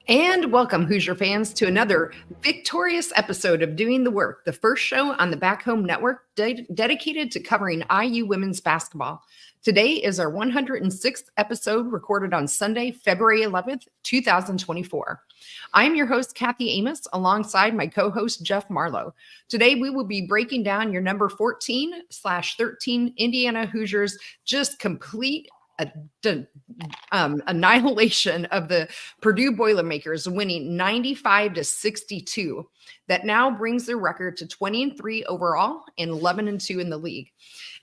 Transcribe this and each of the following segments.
And welcome, Hoosier fans, to another victorious episode of Doing the Work, the first show on the Back Home Network dedicated to covering IU women's basketball. Today is our 106th episode, recorded on Sunday, February 11th, 2024. I'm your host, Kathy Amos, alongside my co-host, Jeff Marlow. Today, we will be breaking down your number 14/13 Indiana Hoosiers, just complete annihilation of the Purdue Boilermakers, winning 95-62. That now brings their record to 20-3 overall and 11-2 in the league.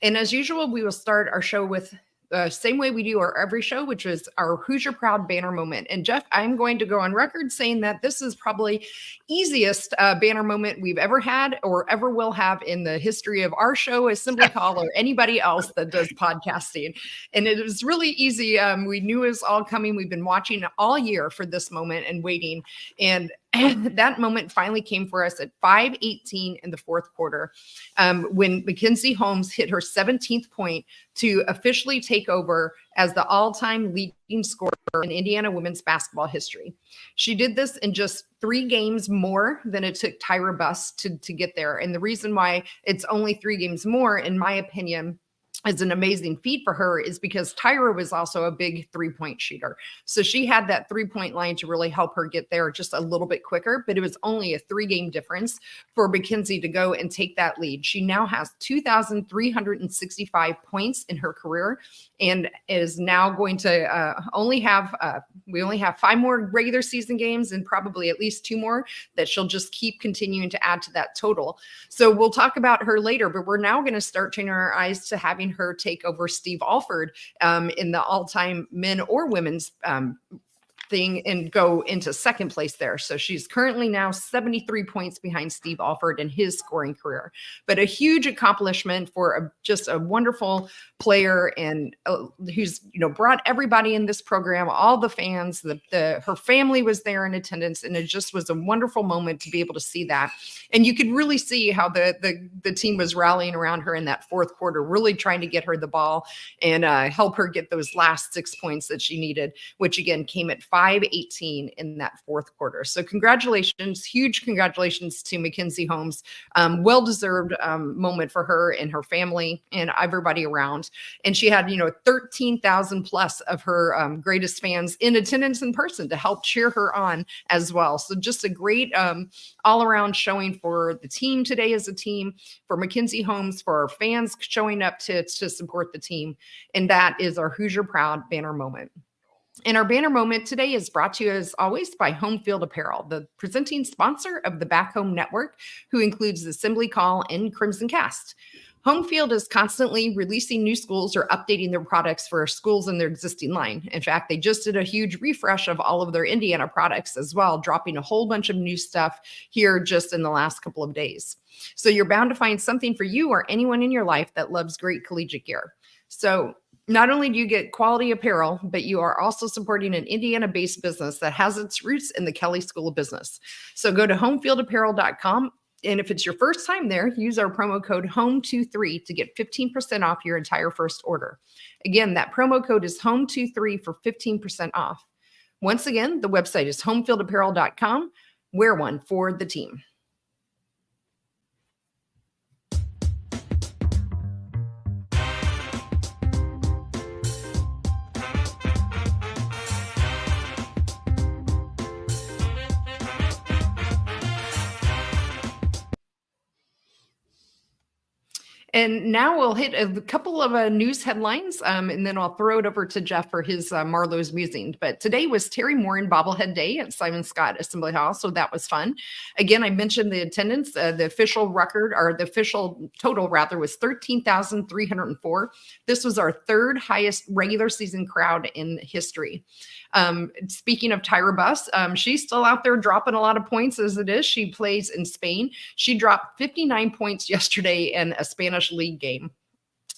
And as usual, we will start our show with the same way we do our every show, which is our Hoosier Proud banner moment. And Jeff, I'm going to go on record saying that this is probably easiest banner moment we've ever had or ever will have in the history of our show, Assembly Call, or anybody else that does podcasting. And it was really easy. We knew it was all coming. We've been watching all year for this moment and waiting. And that moment finally came for us at 5:18 in the fourth quarter, when Mackenzie Holmes hit her 17th point to officially take over as the all-time leading scorer in Indiana women's basketball history. She did this in just 3 games more than it took Tyra Buss to get there. And the reason why it's only 3 games more, in my opinion, is an amazing feat for her, is because Tyra was also a big 3-point shooter. So she had that 3-point line to really help her get there just a little bit quicker, but it was only a 3-game difference for Mackenzie to go and take that lead. She now has 2,365 points in her career and is now going to we only have 5 more regular season games and probably at least 2 more that she'll just keep continuing to add to that total. So we'll talk about her later, but we're now going to start turning our eyes to having her take over Steve Alford in the all-time men or women's thing and go into second place there. So she's currently now 73 points behind Steve Alford in his scoring career. But a huge accomplishment for just a wonderful player, and who's brought everybody in this program, all the fans, her family was there in attendance, and it just was a wonderful moment to be able to see that. And you could really see how the team was rallying around her in that fourth quarter, really trying to get her the ball and help her get those last 6 points that she needed, which again came at 5:18 in that fourth quarter. So congratulations, huge congratulations to Mackenzie Holmes. Well-deserved moment for her and her family and everybody around. And she had, 13,000 plus of her greatest fans in attendance in person to help cheer her on as well. So just a great all-around showing for the team today as a team, for Mackenzie Holmes, for our fans showing up to support the team. And that is our Hoosier Proud banner moment. And our banner moment today is brought to you, as always, by Home Field Apparel, the presenting sponsor of the Back Home Network, who includes Assembly Call and Crimson Cast. Home Field is constantly releasing new schools or updating their products for schools in their existing line. In fact, they just did a huge refresh of all of their Indiana products as well, dropping a whole bunch of new stuff here just in the last couple of days. So you're bound to find something for you or anyone in your life that loves great collegiate gear. So not only do you get quality apparel, but you are also supporting an Indiana-based business that has its roots in the Kelley School of Business. So go to homefieldapparel.com. And if it's your first time there, use our promo code HOME23 to get 15% off your entire first order. Again, that promo code is HOME23 for 15% off. Once again, the website is homefieldapparel.com. Wear one for the team. And now we'll hit a couple of news headlines, and then I'll throw it over to Jeff for his Marlow's musings. But today was Terry Morin Bobblehead Day at Simon Scott Assembly Hall, so that was fun. Again, I mentioned the attendance. The official record, or the official total rather, was 13,304. This was our 3rd highest regular season crowd in history. Speaking of Tyra Buss, she's still out there dropping a lot of points as it is. She plays in Spain. She dropped 59 points yesterday in a Spanish league game.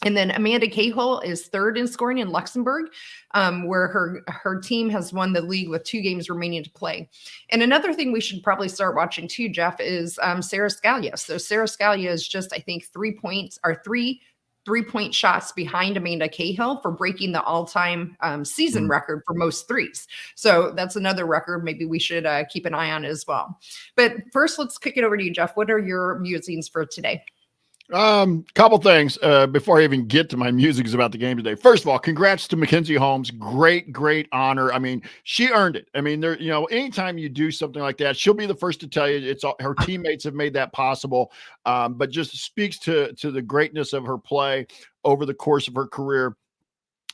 And then Amanda Cahill is 3rd in scoring in Luxembourg, where her team has won the league with 2 games remaining to play. And another thing we should probably start watching too, Jeff, is Sarah Scalia. So Sarah Scalia is just, I think, 3 3-point shots behind Amanda Cahill for breaking the all-time season record for most threes. So that's another record maybe we should keep an eye on as well. But first, let's kick it over to you, Jeff. What are your musings for today? Couple things before I even get to my musings about the game today. First of all, congrats to Mackenzie Holmes. Great honor. I mean, she earned it. I mean, there, anytime you do something like that, she'll be the first to tell you it's all, her teammates have made that possible. But just speaks to the greatness of her play over the course of her career.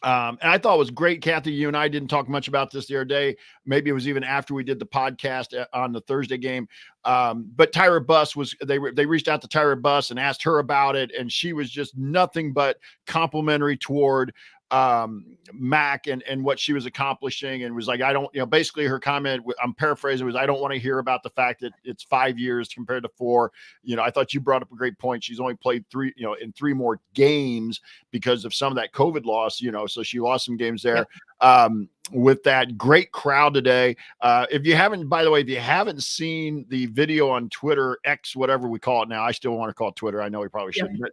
And I thought it was great, Kathy. You and I didn't talk much about this the other day. Maybe it was even after we did the podcast on the Thursday game. But Tyra Buss they reached out to Tyra Buss and asked her about it, and she was just nothing but complimentary toward Mac and what she was accomplishing, and was like, I don't, basically her comment, I'm paraphrasing, was, I don't want to hear about the fact that it's 5 years compared to 4. I thought you brought up a great point. She's only played 3, in 3 more games because of some of that COVID loss, so she lost some games there. Yep. With that great crowd today. If you haven't seen the video on Twitter, X, whatever we call it now, I still want to call it Twitter. I know we probably shouldn't, but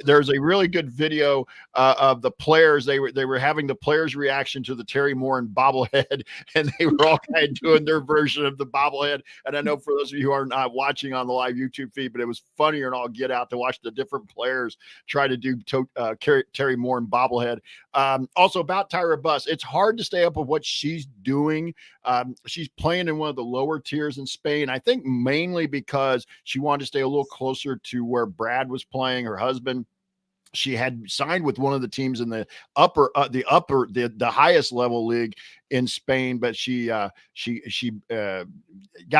there's a really good video of the players. They were having the players' reaction to the Terry Morin bobblehead, and they were all kind of doing their version of the bobblehead. And I know for those of you who are not watching on the live YouTube feed, but it was funnier and all get out to watch the different players try to do Terry Morin bobblehead. Also about Tyra Buss, it's hard to stay up with what she's doing. She's playing in one of the lower tiers in Spain, I think mainly because she wanted to stay a little closer to where Brad was playing, her husband. She had signed with one of the teams in the highest level league in Spain, but she got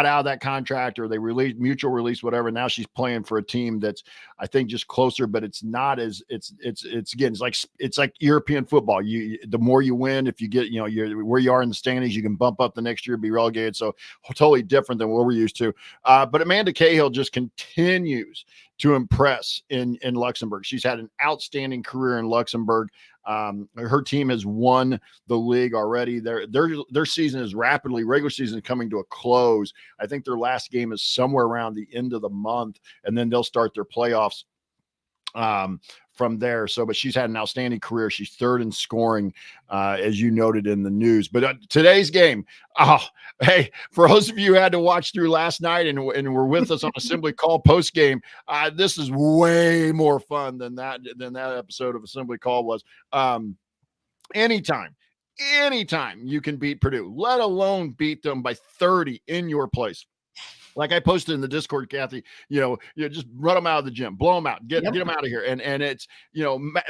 out of that contract, or they mutual release, whatever. Now she's playing for a team that's, I think, just closer, but it's not as it's like European football. The more you win, if you get, you're where you are in the standings, you can bump up the next year, be relegated. So totally different than what we're used to. But Amanda Cahill just continues to impress in Luxembourg. She's had an outstanding career in Luxembourg. Her team has won the league already. Their season is regular season is coming to a close. I think their last game is somewhere around the end of the month, and then they'll start their playoffs from there. But she's had an outstanding career. She's third in scoring, as you noted in the news. But today's game, hey, for those of you who had to watch through last night and were with us on Assembly Call post game, this is way more fun than that episode of Assembly Call was. Anytime you can beat Purdue, let alone beat them by 30 in your place. Like I posted in the Discord, Kathy, you just run them out of the gym, blow them out, get them out of here. And it's,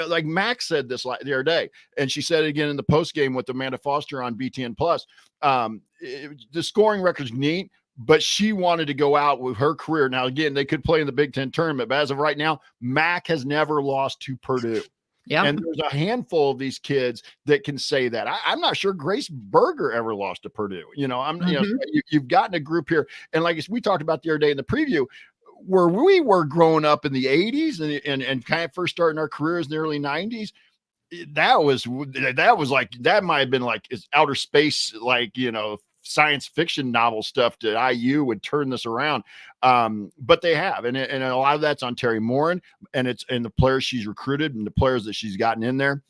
like Max said this the other day, and she said it again in the post game with Amanda Foster on BTN Plus. The scoring record's neat, but she wanted to go out with her career. Now, again, they could play in the Big Ten tournament, but as of right now, Mac has never lost to Purdue. Yeah. And there's a handful of these kids that can say that. I'm not sure Grace Berger ever lost to Purdue. You've gotten a group here. And like we talked about the other day in the preview, where we were growing up in the 80s and kind of first starting our careers in the early 90s, that might have been like it's outer space, science fiction novel stuff that IU would turn this around. But they have, and a lot of that's on Terry Morin, and it's in the players she's recruited and the players that she's gotten in there.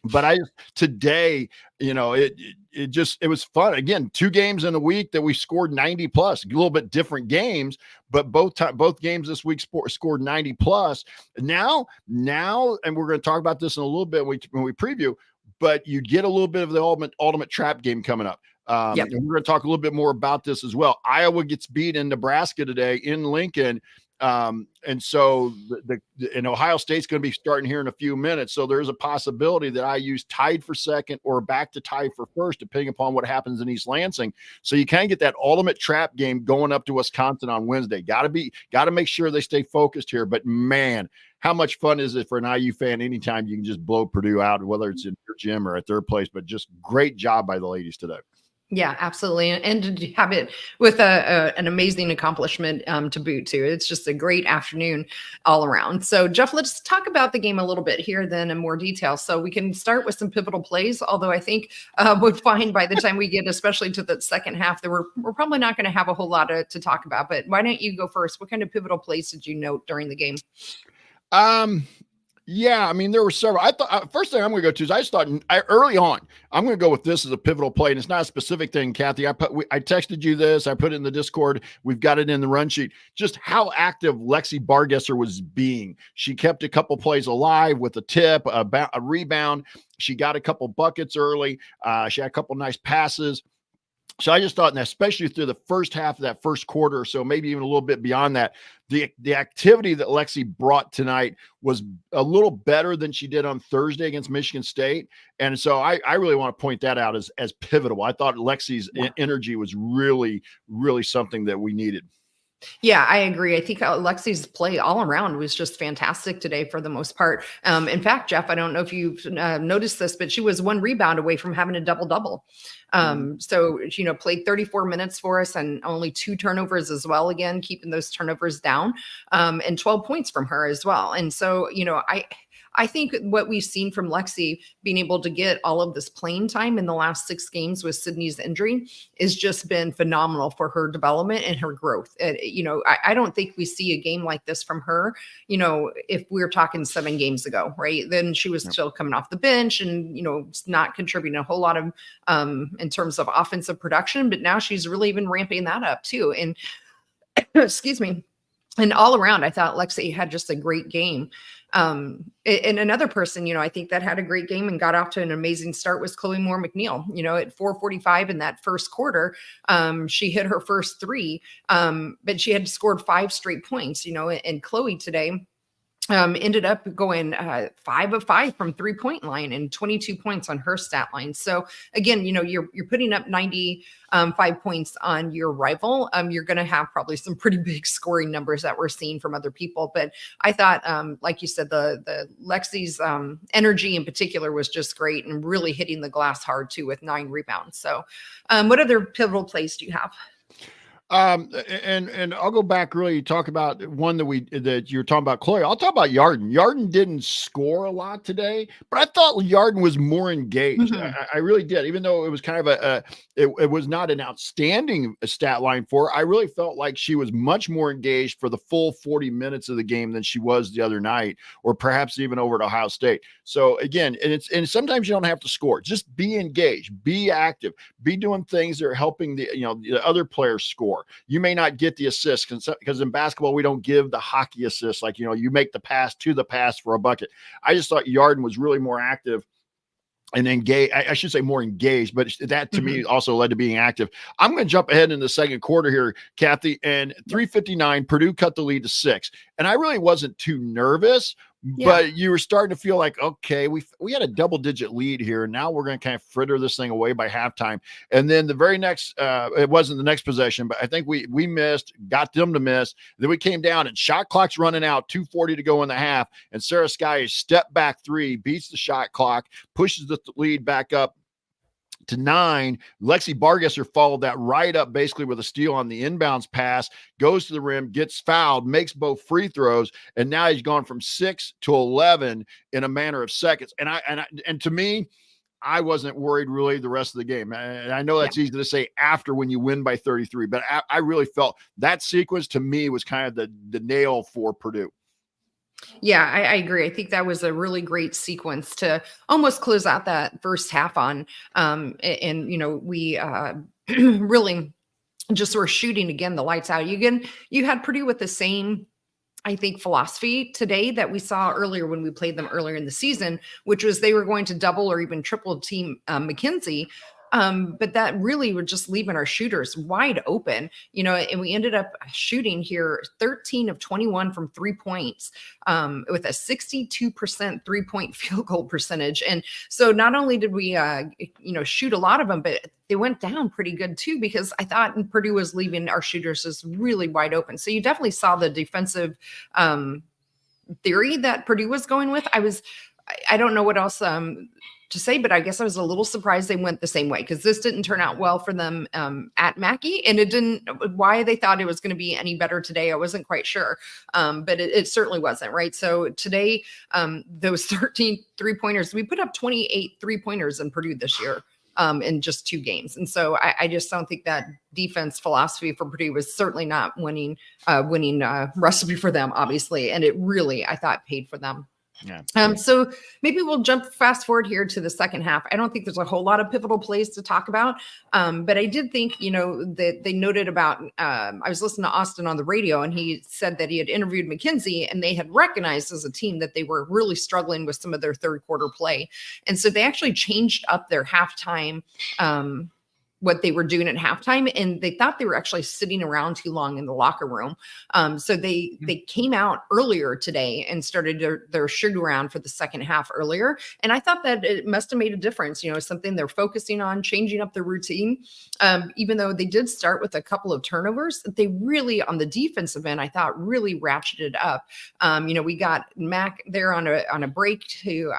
But today, it was fun. Again, 2 games in a week that we scored 90 plus, a little bit different games, but both games this week scored 90 plus. Now, and we're going to talk about this in a little bit when we preview, but you get a little bit of the ultimate trap game coming up. And we're going to talk a little bit more about this as well. Iowa gets beat in Nebraska today in Lincoln. And so and Ohio State's going to be starting here in a few minutes. So there's a possibility that IU's tied for second or back to tie for first, depending upon what happens in East Lansing. So you can get that ultimate trap game going up to Wisconsin on Wednesday. Got to make sure they stay focused here. But man, how much fun is it for an IU fan anytime you can just blow Purdue out, whether it's in your gym or at their place? But just great job by the ladies today. Yeah, absolutely. And to have it with an amazing accomplishment to boot too. It's just a great afternoon all around. So Jeff, let's talk about the game a little bit here then in more detail. So we can start with some pivotal plays, although I think we'll find by the time we get especially to the second half that we're probably not going to have a whole lot to talk about. But why don't you go first? What kind of pivotal plays did you note during the game? Yeah, I mean, there were several. I thought first thing I'm going to go to is I just thought early on I'm going to go with this as a pivotal play, and it's not a specific thing, Kathy. I texted you this. I put it in the Discord. We've got it in the run sheet. Just how active Lexi Bargesser was being. She kept a couple plays alive with a tip, a rebound. She got a couple buckets early. She had a couple nice passes. So I just thought, and especially through the first half of that first quarter, so maybe even a little bit beyond that, the activity that Lexi brought tonight was a little better than she did on Thursday against Michigan State. And so I really want to point that out as pivotal. I thought Lexi's energy was really, really something that we needed. Yeah, I agree. I think Lexi's play all around was just fantastic today for the most part. In fact, Jeff, I don't know if you've noticed this, but she was one rebound away from having a double-double. So, played 34 minutes for us and only 2 turnovers as well. Again, keeping those turnovers down, and 12 points from her as well. And so, I think what we've seen from Lexi being able to get all of this playing time in the last 6 games with Sydney's injury has just been phenomenal for her development and her growth. I don't think we see a game like this from her, if we were talking 7 games ago, right? Then she was still coming off the bench and, not contributing a whole lot of, in terms of offensive production, but now she's really been ramping that up too. And excuse me. And all around, I thought Lexi had just a great game. And another person, I think that had a great game and got off to an amazing start was Chloe Moore McNeil. At 4:45 in that first quarter, she hit her first 3, but she had scored 5 straight points, and Chloe today ended up going 5 of 5 from 3-point line and 22 points on her stat line. So again, you're putting up 95 points on your rival. You're going to have probably some pretty big scoring numbers that we're seeing from other people. But I thought, like you said, the Lexi's energy in particular was just great and really hitting the glass hard too with 9 rebounds. So what other pivotal plays do you have? And I'll go back really talk about one that you're talking about, Chloe. I'll talk about Yarden. Yarden didn't score a lot today, but I thought Yarden was more engaged. I really did, even though it was kind of it was not an outstanding stat line for her. I really felt like she was much more engaged for the full 40 minutes of the game than she was the other night, or perhaps even over at Ohio State. So again, and sometimes you don't have to score. Just be engaged, be active, be doing things that are helping the other players score. You may not get the assist because in basketball, we don't give the hockey assist. Like, you make the pass to the pass for a bucket. I just thought Yarden was really more active and engaged. I should say more engaged, but that to me also led to being active. I'm going to jump ahead in the second quarter here, Kathy, and 3:59, Purdue cut the lead to 6. And I really wasn't too nervous, but you were starting to feel like, okay, we had a double-digit lead here, and now we're going to kind of fritter this thing away by halftime. And then the very next, it wasn't the next possession, but I think we missed, got them to miss. Then we came down, and shot clock's running out, 2:40 to go in the half, and Sarah Sky's step back 3 beats the shot clock, pushes the lead back up to 9. Lexi Bargesser followed that right up basically with a steal on the inbounds pass, goes to the rim, gets fouled, makes both free throws, and now he's gone from 6 to 11 in a matter of seconds. And to me, I wasn't worried really the rest of the game. And I know that's easy to say after when you win by 33, but I really felt that sequence to me was kind of the nail for Purdue. Yeah, I agree. I think that was a really great sequence to almost close out that first half on. We really just were shooting again the lights out. You had Purdue with the same, I think, philosophy today that we saw earlier when we played them earlier in the season, which was they were going to double or even triple team McKenzie. But that really would just leaving our shooters wide open, and we ended up shooting here 13 of 21 from 3 points, with a 62% 3-point field goal percentage. And so not only did we, shoot a lot of them, but they went down pretty good too, because I thought Purdue was leaving our shooters just really wide open. So you definitely saw the defensive, theory that Purdue was going with. I don't know what else, to say, but I guess I was a little surprised they went the same way, because this didn't turn out well for them at Mackey, and it didn't. Why they thought it was going to be any better today, I wasn't quite sure, but it certainly wasn't, right? So today, those 13 3-pointers, we put up 28 3-pointers in Purdue this year in just 2 games, and so I just don't think that defense philosophy for Purdue was certainly not winning recipe for them, obviously, and it really, I thought, paid for them. Yeah. So maybe we'll jump fast forward here to the second half. I don't think there's a whole lot of pivotal plays to talk about, but I did think, that they noted about, I was listening to Austin on the radio, and he said that he had interviewed McKenzie, and they had recognized as a team that they were really struggling with some of their third quarter play. And so they actually changed up their halftime, what they were doing at halftime, and they thought they were actually sitting around too long in the locker room. So they came out earlier today and started their shoot around for the second half earlier. And I thought that it must have made a difference, something they're focusing on, changing up the routine. Even though they did start with a couple of turnovers, they really, on the defensive end, I thought really ratcheted up. We got Mac there on a break to,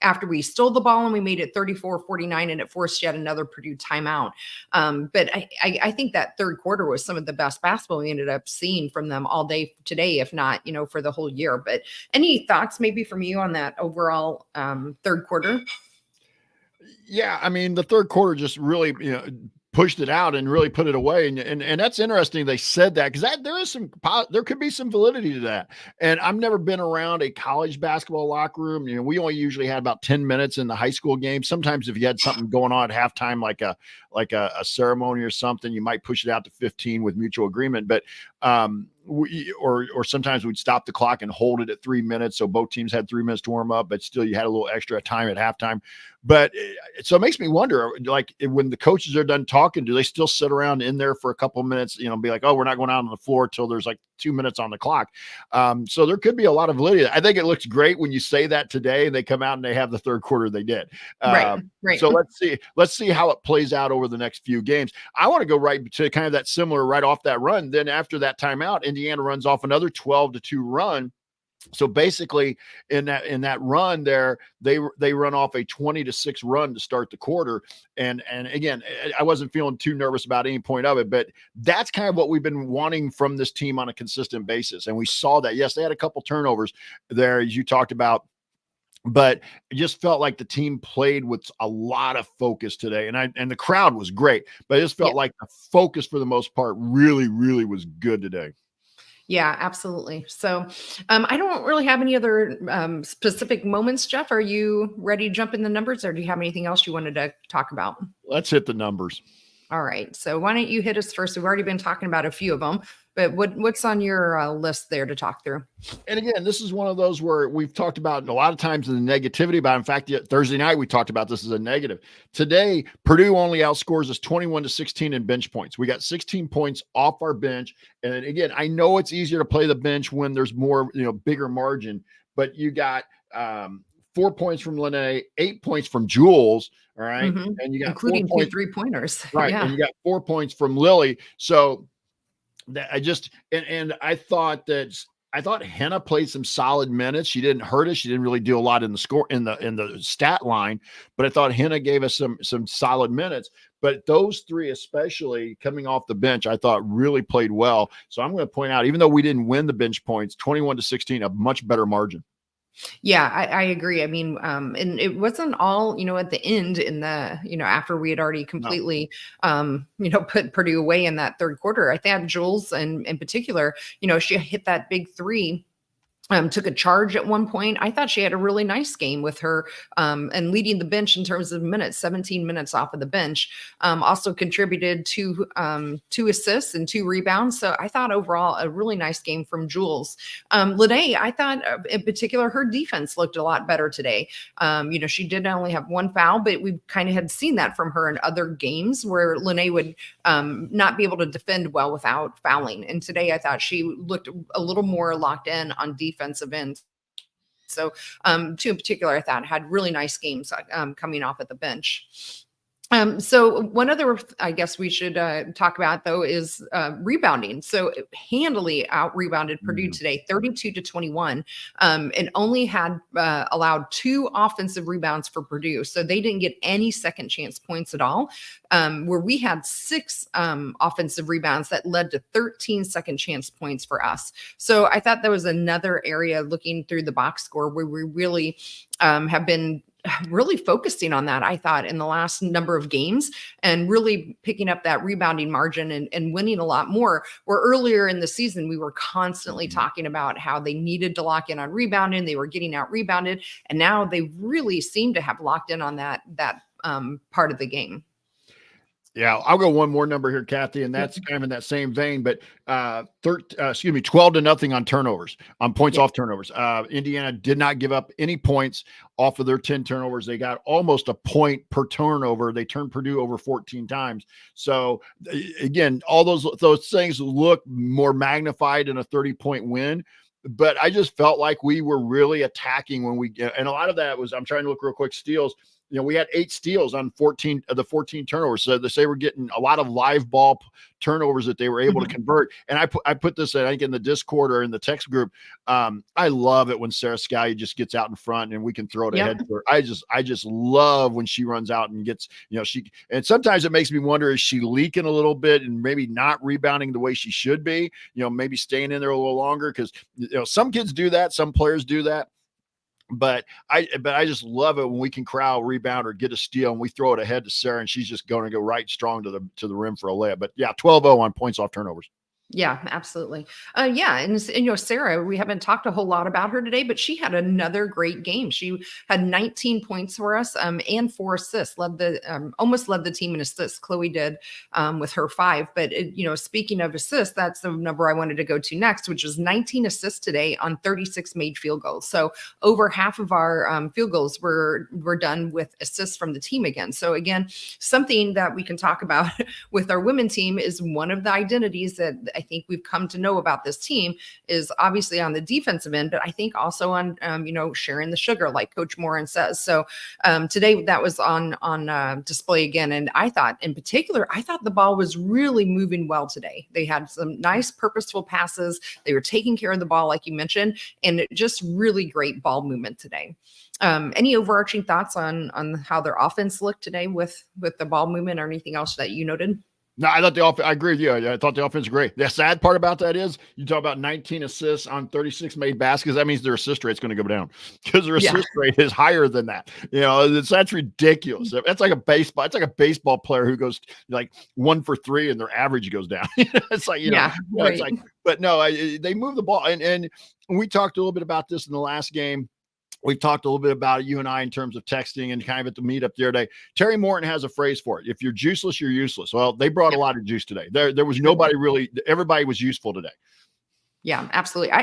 after we stole the ball, and we made it 34-49, and it forced yet another Purdue timeout. But I think that third quarter was some of the best basketball we ended up seeing from them all day today, if not, for the whole year. But any thoughts maybe from you on that overall third quarter? Yeah, I mean, the third quarter just really, pushed it out and really put it away. And that's interesting. They said that because there could be some validity to that. And I've never been around a college basketball locker room. We only usually had about 10 minutes in the high school game. Sometimes if you had something going on at halftime, like a ceremony or something, you might push it out to 15 with mutual agreement. But or sometimes we'd stop the clock and hold it at 3 minutes. So both teams had 3 minutes to warm up, but still you had a little extra time at halftime. But so it makes me wonder, like when the coaches are done talking, do they still sit around in there for a couple of minutes, be like, oh, we're not going out on the floor till there's like 2 minutes on the clock. So there could be a lot of validity. I think it looks great when you say that today and they come out and they have the third quarter they did. Right. So let's see how it plays out over the next few games. I want to go right to kind of that similar right off that run. Then after that timeout, Indiana runs off another 12-2 run. So basically in that run there, they run off a 20-6 run to start the quarter. And again, I wasn't feeling too nervous about any point of it, but that's kind of what we've been wanting from this team on a consistent basis. And we saw that. Yes, they had a couple turnovers there, as you talked about, but it just felt like the team played with a lot of focus today. And the crowd was great, but it just felt like the focus for the most part really, really was good today. Yeah, absolutely. So I don't really have any other specific moments. Jeff, are you ready to jump in the numbers, or do you have anything else you wanted to talk about? Let's hit the numbers. All right. So why don't you hit us first? We've already been talking about a few of them, but what's on your list there to talk through? And again, this is one of those where we've talked about a lot of times the negativity, but in fact, Thursday night, we talked about this as a negative. Today, Purdue only outscores us 21-16 in bench points. We got 16 points off our bench. And again, I know it's easier to play the bench when there's more, bigger margin, but you got 4 points from Lene, 8 points from Jules. All right. Mm-hmm. And you got including 2 3-pointers. Right. Yeah. And you got 4 points from Lily. So that I thought Henna played some solid minutes. She didn't hurt us. She didn't really do a lot in the score in the stat line, but I thought Henna gave us some solid minutes. But those three, especially coming off the bench, I thought really played well. So I'm going to point out, even though we didn't win the bench points, 21-16, a much better margin. Yeah, I agree. I mean, and it wasn't all, at the end in the, after we had already completely, put Purdue away in that third quarter. I think Jules, and in particular, she hit that big three. Took a charge at one point. I thought she had a really nice game with her and leading the bench in terms of minutes, 17 minutes off of the bench. Also contributed to 2 assists and 2 rebounds. So I thought overall a really nice game from Jules. Lene, I thought in particular her defense looked a lot better today. She did only have 1 foul, but we kind of had seen that from her in other games where Lene would not be able to defend well without fouling. And today I thought she looked a little more locked in on defensive end. So two in particular, I thought had really nice games coming off at the bench. So one other, I guess we should talk about though is rebounding. So handily out rebounded Purdue today, 32-21, and only had allowed 2 offensive rebounds for Purdue. So they didn't get any second chance points at all, where we had 6 offensive rebounds that led to 13 second chance points for us. So I thought that was another area looking through the box score where we really have been really focusing on that, I thought, in the last number of games and really picking up that rebounding margin and winning a lot more. Where earlier in the season, we were constantly talking about how they needed to lock in on rebounding. They were getting out rebounded. And now they really seem to have locked in on that part of the game. Yeah, I'll go one more number here, Kathy, and that's kind of in that same vein, but 12-0 on turnovers, on points off turnovers. Indiana did not give up any points off of their 10 turnovers. They got almost a point per turnover. They turned Purdue over 14 times. So again, all those things look more magnified in a 30-point win. But I just felt like we were really attacking and a lot of that was, I'm trying to look real quick, steals. We had 8 steals on 14 of the 14 turnovers. So they were getting a lot of live ball turnovers that they were able to convert. And I put this, I think, in the Discord or in the text group. I love it when Sarah Scalia just gets out in front and we can throw it ahead to her. I just love when she runs out and gets, and sometimes it makes me wonder, is she leaking a little bit and maybe not rebounding the way she should be, maybe staying in there a little longer? Because, some kids do that. Some players do that. But I just love it when we can corral, rebound, or get a steal and we throw it ahead to Sarah and she's just going to go right strong to the rim for a layup. But yeah, 12-0 on points off turnovers. Yeah, absolutely. And Sarah, we haven't talked a whole lot about her today, but she had another great game. She had 19 points for us, and 4 assists. Almost led the team in assists. Chloe did, with her 5. But speaking of assists, that's the number I wanted to go to next, which was 19 assists today on 36 made field goals. So over half of our field goals were done with assists from the team again. So again, something that we can talk about with our women team is one of the identities that I think we've come to know about this team is obviously on the defensive end, but I think also on, sharing the sugar, like Coach Morin says. So today that was on display again. And I thought the ball was really moving well today. They had some nice purposeful passes. They were taking care of the ball, like you mentioned, and just really great ball movement today. Any overarching thoughts on how their offense looked today with the ball movement or anything else that you noted? No, I thought I agree with you. I thought the offense was great. The sad part about that is you talk about 19 assists on 36 made baskets. That means their assist rate's going to go down because their assist rate is higher than that. That's ridiculous. That's like a baseball. It's like a baseball player who goes like 1 for 3 and their average goes down. It's like, it's like, but no, they move the ball. And we talked a little bit about this in the last game. We've talked a little bit about it, you and I, in terms of texting and kind of at the meetup the other day. Terry Morton has a phrase for it. If you're juiceless, you're useless. Well, they brought a lot of juice today. There was nobody really, everybody was useful today. Yeah, absolutely.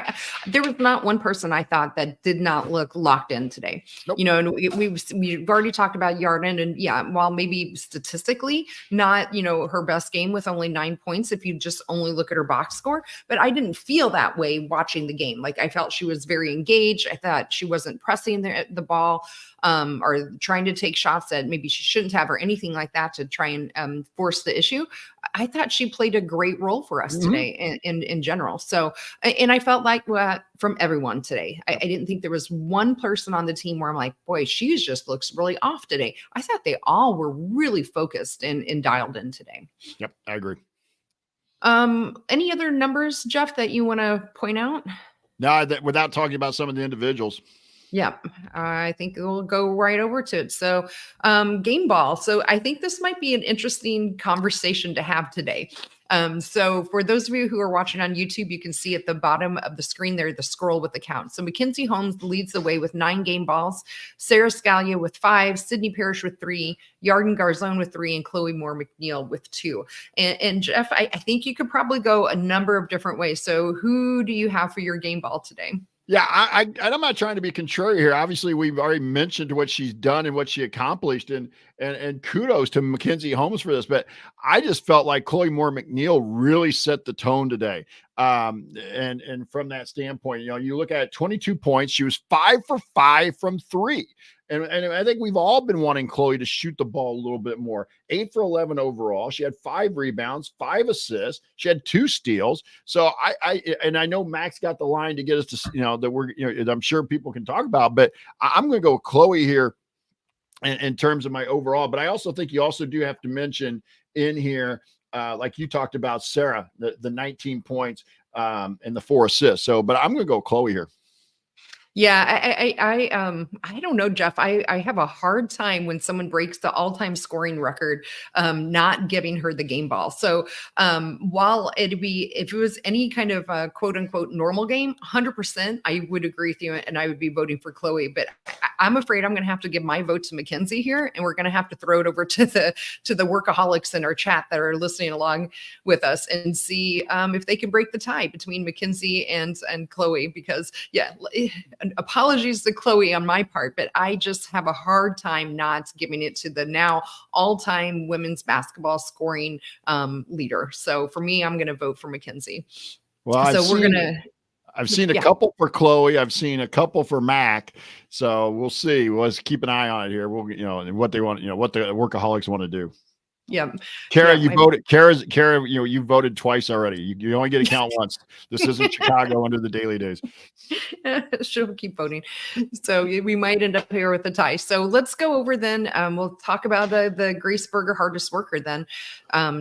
There was not one person I thought that did not look locked in today. Nope. And we've already talked about Yarden, and while maybe statistically not, her best game with only 9 points, if you just only look at her box score, but I didn't feel that way watching the game. Like I felt she was very engaged. I thought she wasn't pressing the ball, or trying to take shots that maybe she shouldn't have or anything like that to try and force the issue. I thought she played a great role for us today in general. So, and I felt like from everyone today, I didn't think there was one person on the team where I'm like, boy, she just looks really off today. I thought they all were really focused and dialed in today. Yep, I agree. Any other numbers, Jeff, that you want to point out? No, without talking about some of the individuals. Yeah, I think we'll go right over to it. So game ball. So I think this might be an interesting conversation to have today. So for those of you who are watching on YouTube, you can see at the bottom of the screen there, the scroll with the count. So Mackenzie Holmes leads the way with 9 game balls, Sarah Scalia with 5, Sydney Parrish with 3, Yarden Garzone with 3, and Chloe Moore McNeil with 2. And Jeff, I think you could probably go a number of different ways. So who do you have for your game ball today? Yeah, I'm not trying to be contrary here. Obviously, we've already mentioned what she's done and what she accomplished, and kudos to Mackenzie Holmes for this. But I just felt like Chloe Moore McNeil really set the tone today. And from that standpoint, you look at 22 points. She was 5 for 5 from 3. And I think we've all been wanting Chloe to shoot the ball a little bit more. 8 for 11 overall. She had 5 rebounds, 5 assists. She had 2 steals. So I know Max got the line to get us to, that I'm sure people can talk about, but I'm going to go with Chloe here in terms of my overall. But I also think you also do have to mention in here, like you talked about, Sarah, the 19 points and the 4 assists. So, but I'm going to go Chloe here. Yeah, I don't know, Jeff. I have a hard time when someone breaks the all-time scoring record, not giving her the game ball. So while it'd be if it was any kind of quote unquote normal game, 100%, I would agree with you, and I would be voting for Chloe. But I'm afraid I'm going to have to give my vote to Mackenzie here, and we're going to have to throw it over to the workaholics in our chat that are listening along with us and see if they can break the tie between Mackenzie and Chloe. Because yeah. Apologies to Chloe on my part, but I just have a hard time not giving it to the now all-time women's basketball scoring leader. So for me, I'm going to vote for Mackenzie. Well, I've seen a couple for Chloe. I've seen a couple for Mac. So we'll see. Let's keep an eye on it here. We'll, what they want, what the workaholics want to do. Yeah. Kara, you voted. Kara, you voted twice already. You only get to count once. This isn't Chicago under the Daily Days. She'll keep voting. So we might end up here with a tie. So let's go over then. We'll talk about the Grace Berger hardest worker then,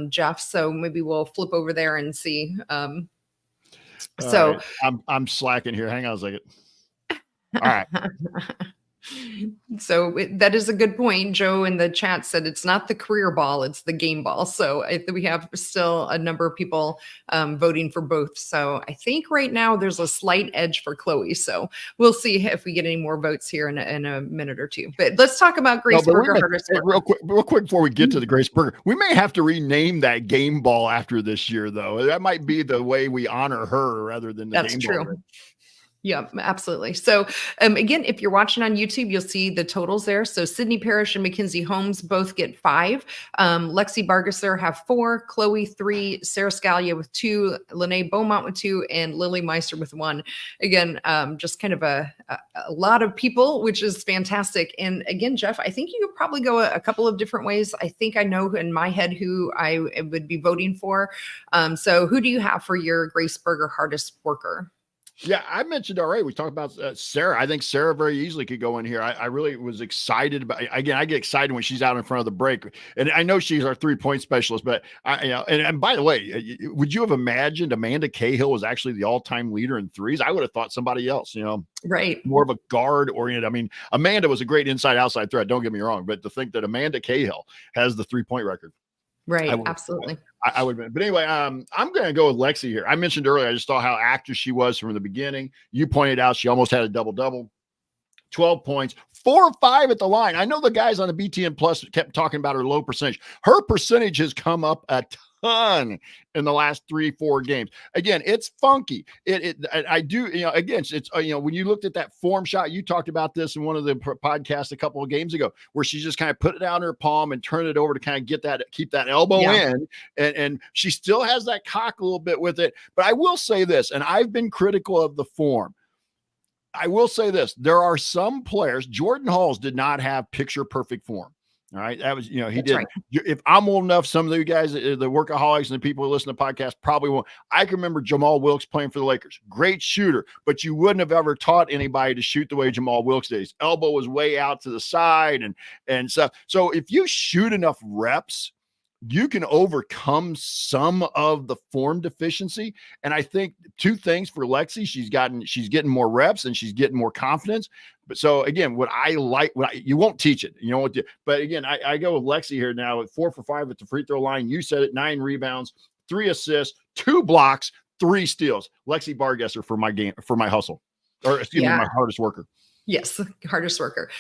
Jeff. So maybe we'll flip over there and see. Right. I'm slacking here. Hang on a second. All right. So that is a good point. Joe in the chat said it's not the career ball, it's the game ball. So we have still a number of people voting for both. So I think right now there's a slight edge for Chloe. So we'll see if we get any more votes here in a minute or two. But let's talk about Grace Berger. Real quick before we get to the Grace Berger, we may have to rename that game ball after this year, though. That might be the way we honor her rather than the That's game true. ball. Yeah, absolutely. So again, if you're watching on YouTube, you'll see the totals there. So Sydney Parrish and McKenzie Holmes both get 5. Lexi Bargesser have 4, Chloe 3, Sarah Scalia with 2, Lene Beaumont with 2, and Lily Meister with 1. Again, just kind of a lot of people, which is fantastic. And again, Jeff, I think you could probably go a couple of different ways. I think I know in my head who I would be voting for. So who do you have for your Grace Berger hardest worker? Yeah, I mentioned already. We talked about Sarah. I think Sarah very easily could go in here. I really was excited about. Again, I get excited when she's out in front of the break, and I know she's our 3-point specialist. But and by the way, would you have imagined Amanda Cahill was actually the all-time leader in threes? I would have thought somebody else. Right, more of a guard oriented. I mean, Amanda was a great inside-outside threat. Don't get me wrong, but to think that Amanda Cahill has the 3-point record. Right, absolutely. I would, but anyway, I'm going to go with Lexi here. I mentioned earlier, I just saw how active she was from the beginning. You pointed out she almost had a double-double, 12 points, 4 or 5 at the line. I know the guys on the BTN Plus kept talking about her low percentage. Her percentage has come up a ton in the last 3-4 games. Again, it's funky. I do, again, it's, when you looked at that form shot, you talked about this in one of the podcasts a couple of games ago, where she just kind of put it out in her palm and turn it over to kind of keep that elbow in. And she still has that cock a little bit with it. But I will say this, and I've been critical of the form. I will say this. There are some players, Jordan Halls did not have picture perfect form. All right. That was, he That's did. Right. If I'm old enough, some of you guys, the workaholics and the people who listen to podcasts probably won't. I can remember Jamal Wilkes playing for the Lakers. Great shooter, but you wouldn't have ever taught anybody to shoot the way Jamal Wilkes did. His elbow was way out to the side and stuff. So if you shoot enough reps, you can overcome some of the form deficiency. And I think 2 things for Lexi, she's getting more reps and she's getting more confidence. But so again, you won't teach it, but again, I go with Lexi here now at 4 for 5 at the free throw line. You said it, 9 rebounds, 3 assists, 2 blocks, 3 steals. Lexi Bargesser for my hustle, or excuse me, my hardest worker. Yes, hardest worker.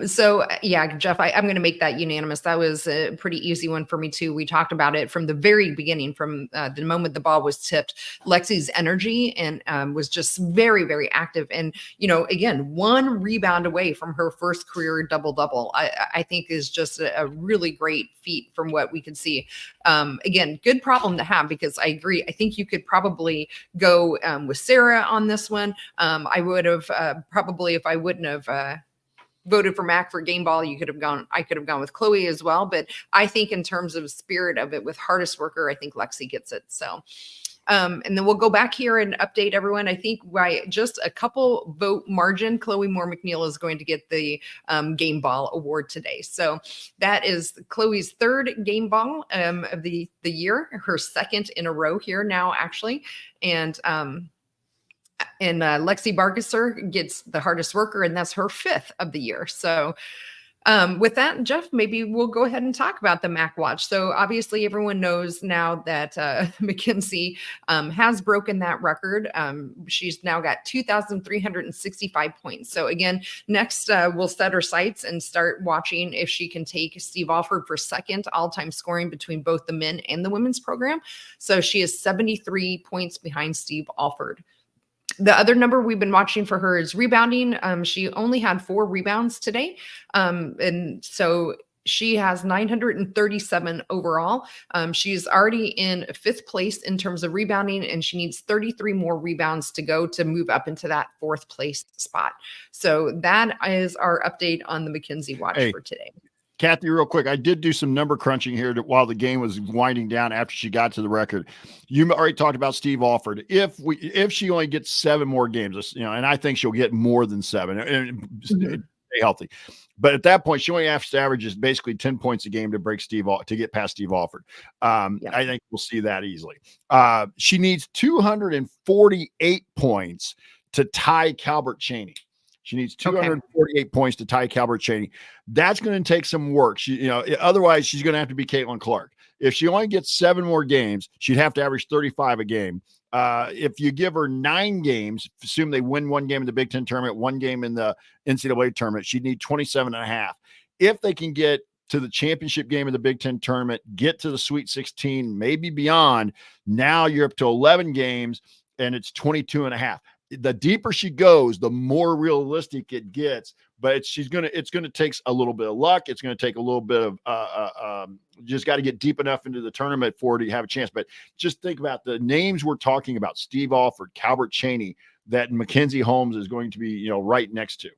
So yeah, Jeff, I'm going to make that unanimous. That was a pretty easy one for me too. We talked about it from the very beginning, from the moment the ball was tipped. Lexi's energy and was just very, very active. And, again, 1 rebound away from her first career double-double, I think is just a really great feat from what we could see. Again, good problem to have, because I agree. I think you could probably go with Sarah on this one. I would have probably, if I wouldn't have voted for Mac for game ball, I could have gone with Chloe as well. But I think in terms of spirit of it with hardest worker, I think Lexi gets it. So, and then we'll go back here and update everyone. I think by just a couple vote margin, Chloe Moore McNeil is going to get the game ball award today. So that is Chloe's 3rd game ball of the year, her 2nd in a row here now, actually. And And Lexi Bargesser gets the hardest worker, and that's her 5th of the year. So with that, Jeff, maybe we'll go ahead and talk about the Mac Watch. So obviously everyone knows now that Mackenzie has broken that record. She's now got 2,365 points. So again, next we'll set her sights and start watching if she can take Steve Alford for 2nd all-time scoring between both the men and the women's program. So she is 73 points behind Steve Alford. The other number we've been watching for her is rebounding. She only had 4 rebounds today. And so she has 937 overall. She's already in 5th place in terms of rebounding, and she needs 33 more rebounds to go to move up into that 4th place spot. So that is our update on the Mackenzie Watch for today. Kathy, real quick, I did do some number crunching here while the game was winding down after she got to the record. You already talked about Steve Alford. If she only gets 7 more games, and I think she'll get more than 7 and stay healthy. But at that point, she only has to average just basically 10 points a game to get past Steve Alford. I think we'll see that easily. She needs 248 points to tie Calbert Chaney. She needs 248 points to tie Calbert Chaney. That's going to take some work. Otherwise she's going to have to be Caitlin Clark. If she only gets 7 more games, she'd have to average 35 a game. If you give her 9 games, assume they win 1 game in the Big Ten tournament, 1 game in the NCAA tournament, she'd need 27.5. If they can get to the championship game of the Big Ten tournament, get to the Sweet 16, maybe beyond, now you're up to 11 games and it's 22.5. The deeper she goes, the more realistic it gets. But it's going to take a little bit of luck. It's going to take a little bit of just got to get deep enough into the tournament for her to have a chance. But just think about the names we're talking about: Steve Alford, Calbert Chaney, that Mackenzie Holmes is going to be right next to.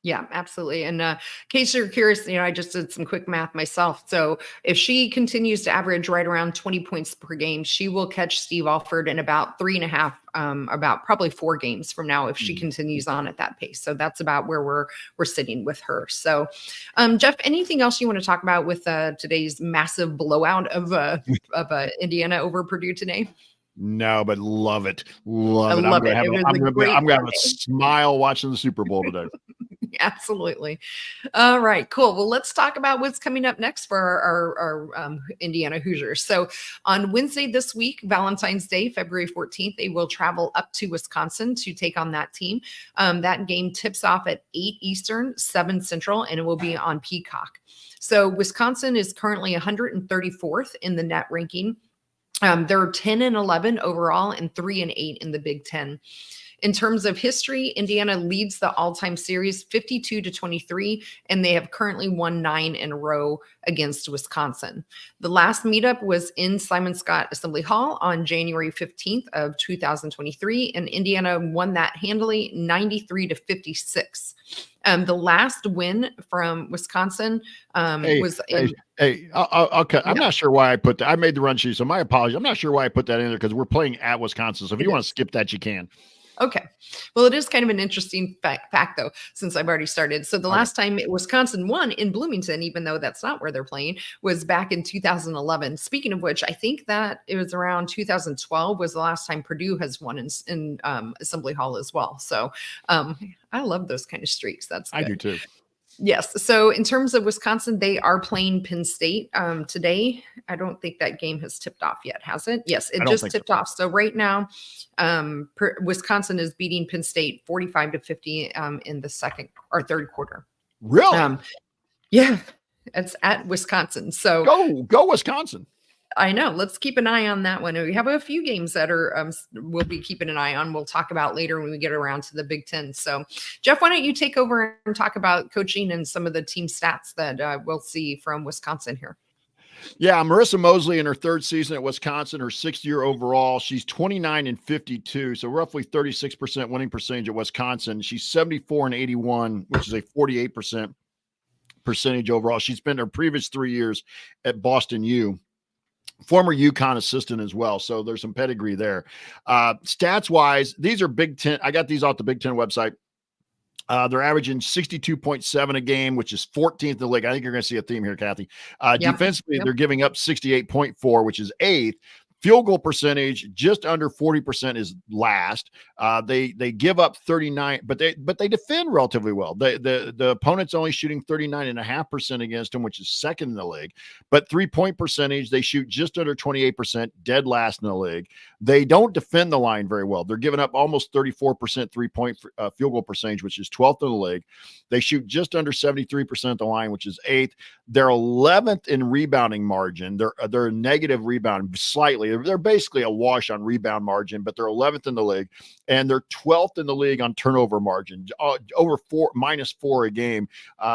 Yeah, absolutely. And in case you're curious, I just did some quick math myself. So if she continues to average right around 20 points per game, she will catch Steve Alford in about 3.5, about probably 4 games from now if she continues on at that pace. So that's about where we're sitting with her. So, Jeff, anything else you want to talk about with today's massive blowout of Indiana over Purdue today? No, but love it. Love it. I'm going to have a smile watching the Super Bowl today. Absolutely. All right, cool. Well, let's talk about what's coming up next for our Indiana Hoosiers. So on Wednesday this week, Valentine's Day, February 14th, they will travel up to Wisconsin to take on that team. That game tips off at 8 Eastern, 7 Central, and it will be on Peacock. So Wisconsin is currently 134th in the net ranking. They're 10-11 overall and 3-8 in the Big Ten. In terms of history, Indiana leads the all-time series 52-23, and they have currently won 9 in a row against Wisconsin. The last meetup was in Simon Scott Assembly Hall on January 15th of 2023, and Indiana won that handily 93-56. The last win from Wisconsin was in. I'll cut. I'm not sure why I put that. I made the run sheet, so my apologies. I'm not sure why I put that in there because we're playing at Wisconsin. So if you want to skip that, you can. Okay. Well, it is kind of an interesting fact, though, since I've already started. So the last time Wisconsin won in Bloomington, even though that's not where they're playing, was back in 2011. Speaking of which, I think that it was around 2012 was the last time Purdue has won in Assembly Hall as well. So I love those kind of streaks. That's good. I do too. Yes. So in terms of Wisconsin, they are playing Penn State today. I don't think that game has tipped off yet, has it? Yes, it just tipped off. So right now, Wisconsin is beating Penn State 45-50 in the second or third quarter. Really? Yeah, it's at Wisconsin. So go Wisconsin. I know. Let's keep an eye on that one. We have a few games that are we'll be keeping an eye on. We'll talk about later when we get around to the Big Ten. So, Jeff, why don't you take over and talk about coaching and some of the team stats that we'll see from Wisconsin here? Yeah, Marissa Mosley in her 3rd season at Wisconsin, her 6th year overall. She's 29-52, so roughly 36% winning percentage at Wisconsin. She's 74-81, which is a 48% percentage overall. She's spent her previous 3 years at Boston U. Former UConn assistant as well. So there's some pedigree there. Stats wise, these are Big Ten. I got these off the Big Ten website. They're averaging 62.7 a game, which is 14th in the league. I think you're going to see a theme here, Kathy. Defensively, they're giving up 68.4, which is 8th. Field goal percentage, just under 40% is last. They give up 39, but they defend relatively well. The opponent's only shooting 39.5% against them, which is second in the league. But 3-point percentage, they shoot just under 28%, dead last in the league. They don't defend the line very well. They're giving up almost 34% 3-point field goal percentage, which is 12th in the league. They shoot just under 73% at the line, which is 8th. They're 11th in rebounding margin. They're negative rebound slightly. They're basically a wash on rebound margin, but they're 11th in the league, and they're 12th in the league on turnover margin, over -4 a game.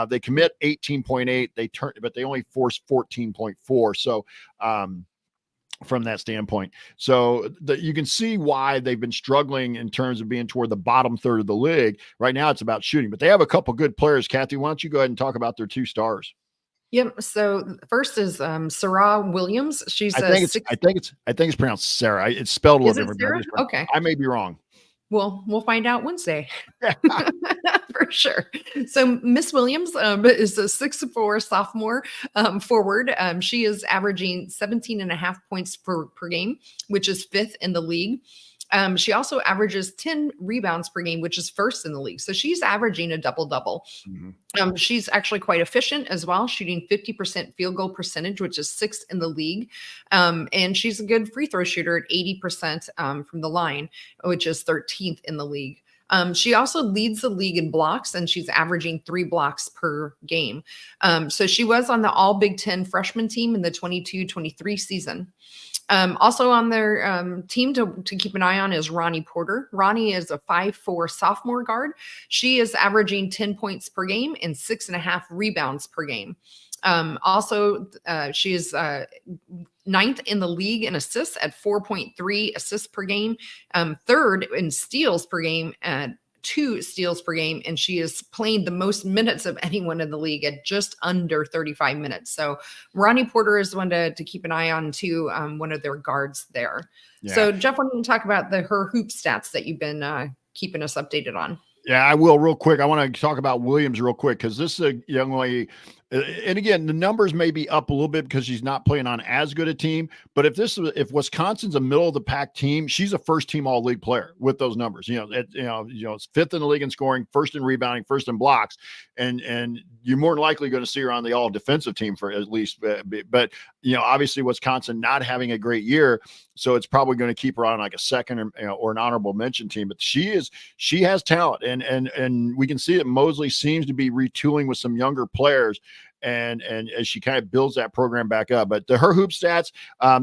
They commit 18.8. But they only force 14.4. So, from that standpoint. So you can see why they've been struggling in terms of being toward the bottom third of the league. Right now it's about shooting, but they have a couple good players. Kathy, why don't you go ahead and talk about their 2 stars? Yep. So first is Sarah Williams. She's I think it's pronounced Sarah. It's spelled a little different. Sarah? Okay. I may be wrong. Well, we'll find out Wednesday for sure. So Miss Williams is a 6'4" sophomore forward. She is averaging 17.5 points per game, which is 5th in the league. She also averages 10 rebounds per game, which is 1st in the league. So she's averaging a double-double. Mm-hmm. She's actually quite efficient as well, shooting 50% field goal percentage, which is 6th in the league. And she's a good free throw shooter at 80% from the line, which is 13th in the league. She also leads the league in blocks, and she's averaging 3 blocks per game. So she was on the all Big Ten freshman team in the 22-23 season. Also on their team to keep an eye on is Ronnie Porter. Ronnie is a 5'4" sophomore guard. She is averaging 10 points per game and 6.5 rebounds per game. Also, she is 9th in the league in assists at 4.3 assists per game, 3rd in steals per game at 2 steals per game, and she is playing the most minutes of anyone in the league at just under 35 minutes. So Ronnie Porter is one to keep an eye on too, one of their guards there. Yeah. So Jeff, why don't you talk about her hoop stats that you've been keeping us updated on? Yeah, I will real quick. I want to talk about Williams real quick because this is a young lady. And again, the numbers may be up a little bit because she's not playing on as good a team. But if Wisconsin's a middle of the pack team, she's a first team all league player with those numbers. It's 5th in the league in scoring, 1st in rebounding, 1st in blocks, and you're more than likely going to see her on the all defensive team for at least. But obviously Wisconsin not having a great year, so it's probably going to keep her on like a second or an honorable mention team. But she has talent, and we can see that Mosley seems to be retooling with some younger players. And as she kind of builds that program back up. But her hoop stats,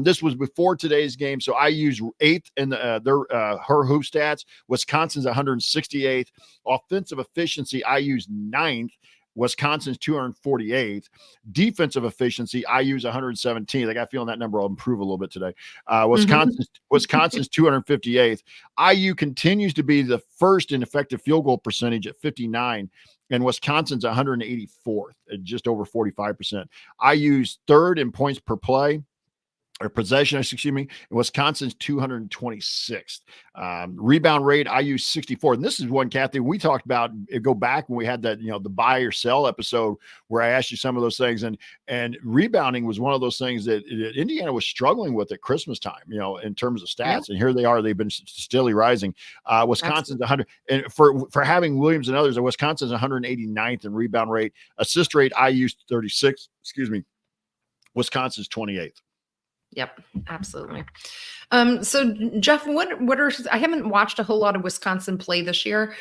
this was before today's game, so I use 8th in her hoop stats. Wisconsin's 168th. Offensive efficiency, I use 9th. Wisconsin's 248th. Defensive efficiency, I use 117th. I got a feeling that number will improve a little bit today. Wisconsin's 258th. IU continues to be the 1st in effective field goal percentage at 59. And Wisconsin's 184th at just over 45%. IU's 3rd in points per play or possession, excuse me. And Wisconsin's 226th. Rebound rate, IU 64. And this is one, Kathy, we talked about, go back when we had that, the buy or sell episode where I asked you some of those things. And rebounding was one of those things that Indiana was struggling with at Christmas time, in terms of stats. Yeah. And here they are. They've been steadily rising. Wisconsin's 100. And for having Williams and others, Wisconsin's 189th in rebound rate. Assist rate, IU's 36. Excuse me. Wisconsin's 28th. Yep, absolutely. So Jeff, what are, I haven't watched a whole lot of Wisconsin play this year.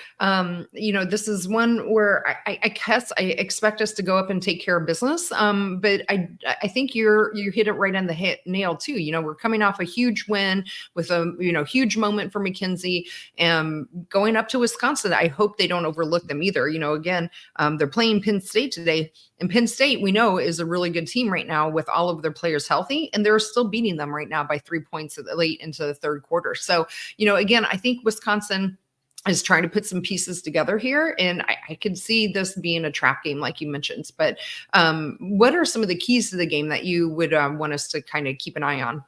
This is one where I guess I expect us to go up and take care of business. But I think you hit it right on the nail too. We're coming off a huge win with a, huge moment for McKenzie, and going up to Wisconsin. I hope they don't overlook them either. Again, they're playing Penn State today, and Penn State, we know, is a really good team right now with all of their players healthy, and they're still beating them right now by 3 points late into the 3rd quarter. So, again, I think Wisconsin is trying to put some pieces together here, and I could see this being a trap game, like you mentioned. But what are some of the keys to the game that you would want us to kind of keep an eye on?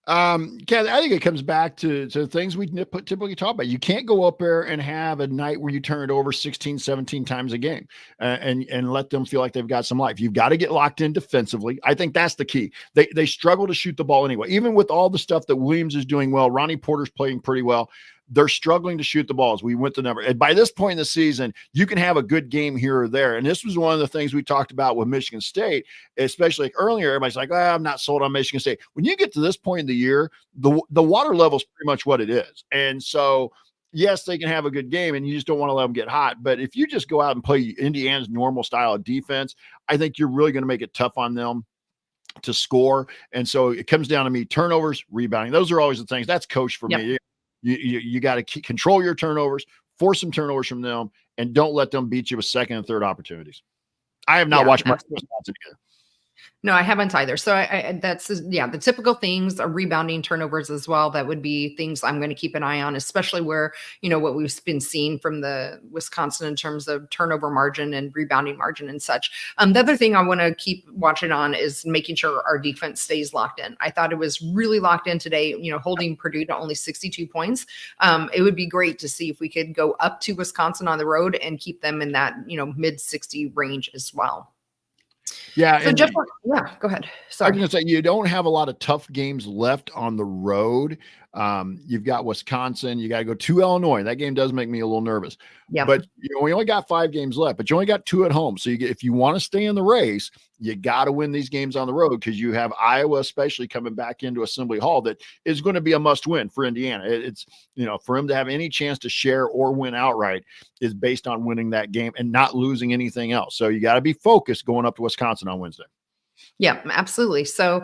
Kathy, I think it comes back to things we typically talk about. You can't go up there and have a night where you turn it over 16, 17 times a game and let them feel like they've got some life. You've got to get locked in defensively. I think that's the key. They struggle to shoot the ball anyway. Even with all the stuff that Williams is doing well, Ronnie Porter's playing pretty well. They're struggling to shoot the balls. We went the number. And by this point in the season, you can have a good game here or there. And this was one of the things we talked about with Michigan State, especially like earlier. Everybody's like, I'm not sold on Michigan State. When you get to this point in the year, the water level is pretty much what it is. And so, yes, they can have a good game, and you just don't want to let them get hot. But if you just go out and play Indiana's normal style of defense, I think you're really going to make it tough on them to score. And so it comes down to me, turnovers, rebounding. Those are always the things. That's coach for me. You got to control your turnovers, force some turnovers from them, and don't let them beat you with second and third opportunities. I have not watched much Wisconsin either. No, I haven't either. So that's the typical things, rebounding, turnovers as well. That would be things I'm going to keep an eye on, especially where, what we've been seeing from the Wisconsin in terms of turnover margin and rebounding margin and such. The other thing I want to keep watching on is making sure our defense stays locked in. I thought it was really locked in today, holding Purdue to only 62 points. It would be great to see if we could go up to Wisconsin on the road and keep them in that, mid 60 range as well. Yeah. So Jeff, go ahead. Sorry. I was going to say, you don't have a lot of tough games left on the road. You've got Wisconsin. You got to go to Illinois. That game does make me a little nervous. Yeah. But we only got 5 games left, but you only got 2 at home. So if you want to stay in the race, you got to win these games on the road, because you have Iowa, especially coming back into Assembly Hall, that is going to be a must win for Indiana. It's, for them to have any chance to share or win outright is based on winning that game and not losing anything else. So you got to be focused going up to Wisconsin on Wednesday. Yeah, absolutely. So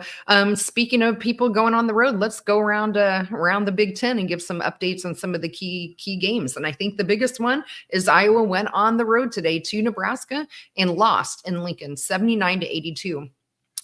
speaking of people going on the road, let's go around the Big Ten and give some updates on some of the key games. And I think the biggest one is Iowa went on the road today to Nebraska and lost in Lincoln 79-82.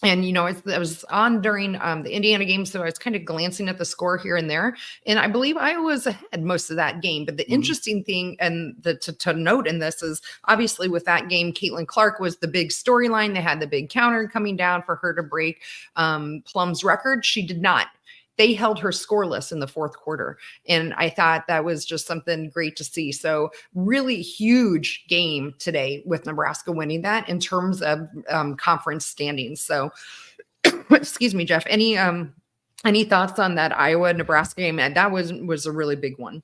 And, I was on during the Indiana game, so I was kind of glancing at the score here and there. And I believe Iowa was ahead most of that game. But the interesting thing and to note in this is, obviously with that game, Caitlin Clark was the big storyline. They had the big counter coming down for her to break Plum's record. She did not. They held her scoreless in the fourth quarter. And I thought that was just something great to see. So really huge game today with Nebraska winning that in terms of conference standings. So excuse me, Jeff, any thoughts on that Iowa-Nebraska game? And that was a really big one.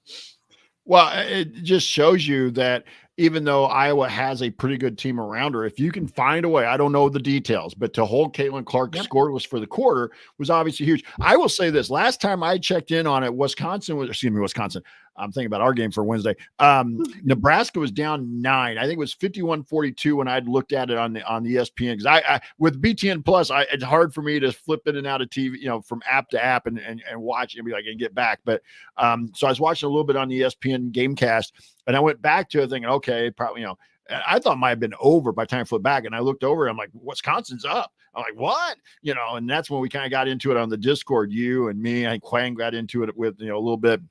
Well, it just shows you that even though Iowa has a pretty good team around her, if you can find a way, I don't know the details, but to hold Caitlin Clark scoreless for the quarter was obviously huge. I will say this, last time I checked in on it, Wisconsin. I'm thinking about our game for Wednesday. Nebraska was down 9. I think it was 51-42 when I'd looked at it on the ESPN, because I with BTN Plus, it's hard for me to flip in and out of TV, from app to app and watch and be like, and get back. But so I was watching a little bit on the ESPN Gamecast, and I went back to it thinking, okay, probably, I thought it might have been over by the time I flipped back, and I looked over, I'm like, Wisconsin's up. I'm like, what? And that's when we kind of got into it on the Discord. You and me, I think Quang got into it with, a little bit.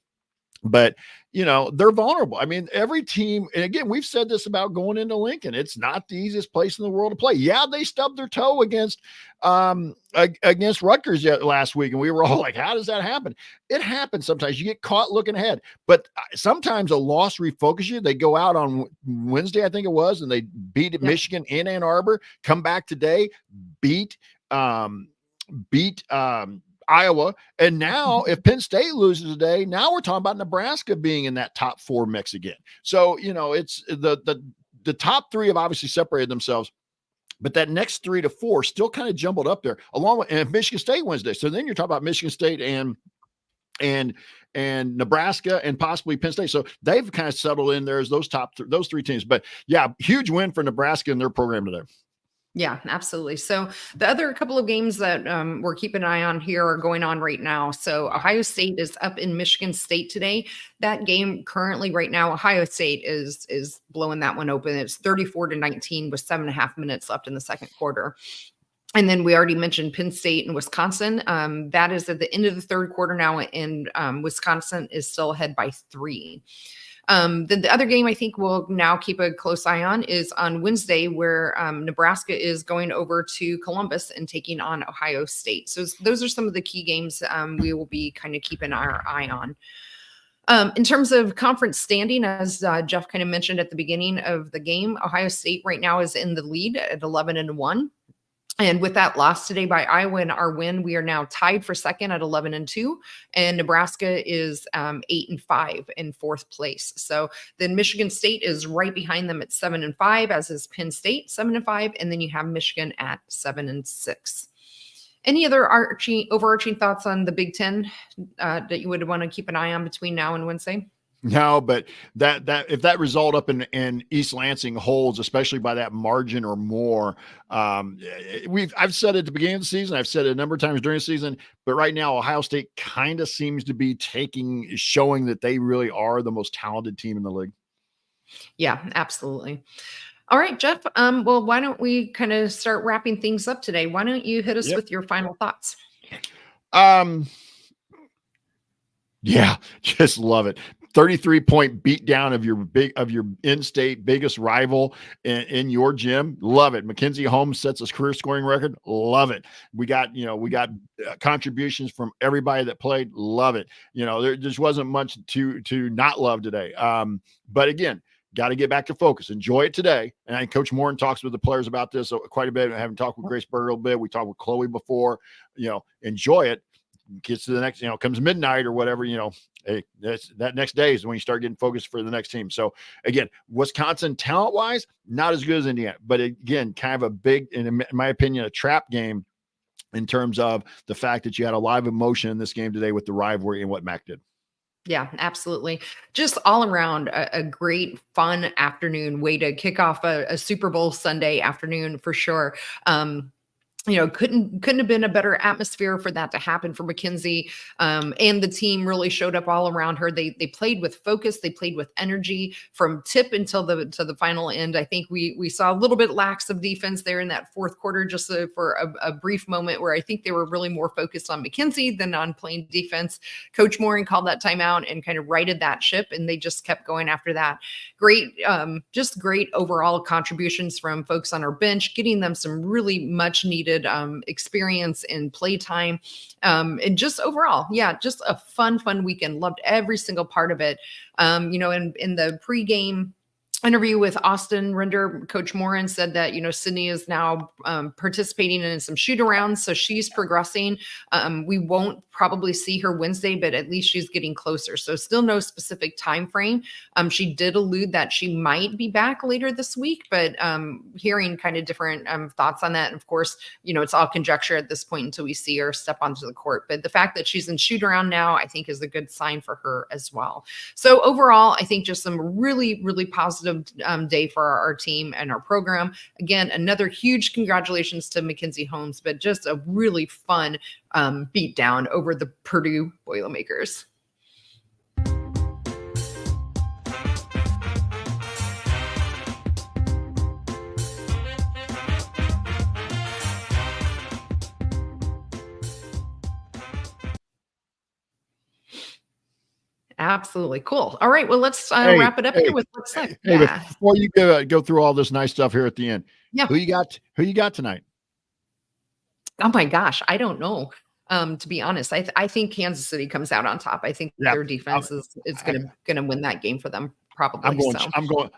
But, they're vulnerable. I mean, every team, and again, we've said this about going into Lincoln. It's not the easiest place in the world to play. Yeah, they stubbed their toe against Rutgers last week, and we were all like, how does that happen? It happens sometimes. You get caught looking ahead. But sometimes a loss refocuses you. They go out on Wednesday, I think it was, and they beat Michigan in Ann Arbor, come back today, beat Iowa. And now if Penn State loses today, now we're talking about Nebraska being in that top 4 mix again. So, it's the top 3 have obviously separated themselves, but that next 3 to 4 still kind of jumbled up there along with, and Michigan State Wednesday. So then you're talking about Michigan State and Nebraska and possibly Penn State. So they've kind of settled in there as those those 3 teams. But yeah, huge win for Nebraska in their program today. Yeah, absolutely. So the other couple of games that we're keeping an eye on here are going on right now. So Ohio State is up in Michigan State today. That game currently right now, Ohio State is blowing that one open. It's 34-19 with 7.5 minutes left in the second quarter. And then we already mentioned Penn State and Wisconsin. That is at the end of the third quarter now, and Wisconsin is still ahead by 3. Then the other game I think we'll now keep a close eye on is on Wednesday, where Nebraska is going over to Columbus and taking on Ohio State. So those are some of the key games we will be kind of keeping our eye on. In terms of conference standing, as Jeff kind of mentioned at the beginning of the game, Ohio State right now is in the lead at 11-1. And with that loss today by Iowa and our win, we are now tied for second at 11-2, and Nebraska is 8-5 in fourth place. So then Michigan State is right behind them at 7-5, as is Penn State 7-5, and then you have Michigan at 7-6. Any other overarching thoughts on the Big Ten that you would want to keep an eye on between now and Wednesday? No, but that if that result up in East Lansing holds, especially by that margin or more, I've said it at the beginning of the season, I've said it a number of times during the season, but right now Ohio State kind of seems to be showing that they really are the most talented team in the league. Yeah, absolutely. All right, Jeff. Well, why don't we kind of start wrapping things up today? Why don't you hit us with your final thoughts? Yeah, just love it. 33-point beatdown of your in-state biggest rival in your gym. Love it. McKenzie Holmes sets his career scoring record. Love it. We got contributions from everybody that played. Love it. There just wasn't much to not love today. But again, got to get back to focus. Enjoy it today. And Coach Morin talks with the players about this quite a bit. I haven't talked with Grace Berger a little bit. We talked with Chloe before. Enjoy it. Gets to the next, comes midnight or whatever, hey, that next day is when you start getting focused for the next team. So again, Wisconsin talent wise, not as good as Indiana, but again, kind of a big, in my opinion, a trap game in terms of the fact that you had a lot of emotion in this game today with the rivalry and what Mac did. Yeah, absolutely. Just all around a great, fun afternoon, way to kick off a Super Bowl Sunday afternoon for sure. Couldn't have been a better atmosphere for that to happen for Mackenzie. And the team really showed up all around her. They played with focus. They played with energy from tip until the final end. I think we saw a little bit lax of defense there in that fourth quarter, just for a brief moment where I think they were really more focused on Mackenzie than on playing defense. Coach Morin called that timeout and kind of righted that ship, and they just kept going after that. Great, just great overall contributions from folks on our bench, getting them some really much needed experience and playtime, and just overall, just a fun weekend. Loved every single part of it. In the pregame interview with Austin Render, Coach Morin said that, Sydney is now participating in some shoot arounds. So she's progressing. We won't probably see her Wednesday, but at least she's getting closer. So still no specific time frame. She did allude that she might be back later this week, but hearing kind of different thoughts on that. And of course, it's all conjecture at this point until we see her step onto the court. But the fact that she's in shoot around now, I think is a good sign for her as well. So overall, I think just some really, really positive day for our team and our program. Again, another huge congratulations to Mackenzie Holmes, but just a really fun beat down over the Purdue Boilermakers. Absolutely. Cool. All right. Well, let's wrap it up here with what's next. Before you go through all this nice stuff here at the end, who you got tonight? Oh my gosh. I don't know. To be honest, I think Kansas City comes out on top. I think their defense is going to win that game for them. Probably.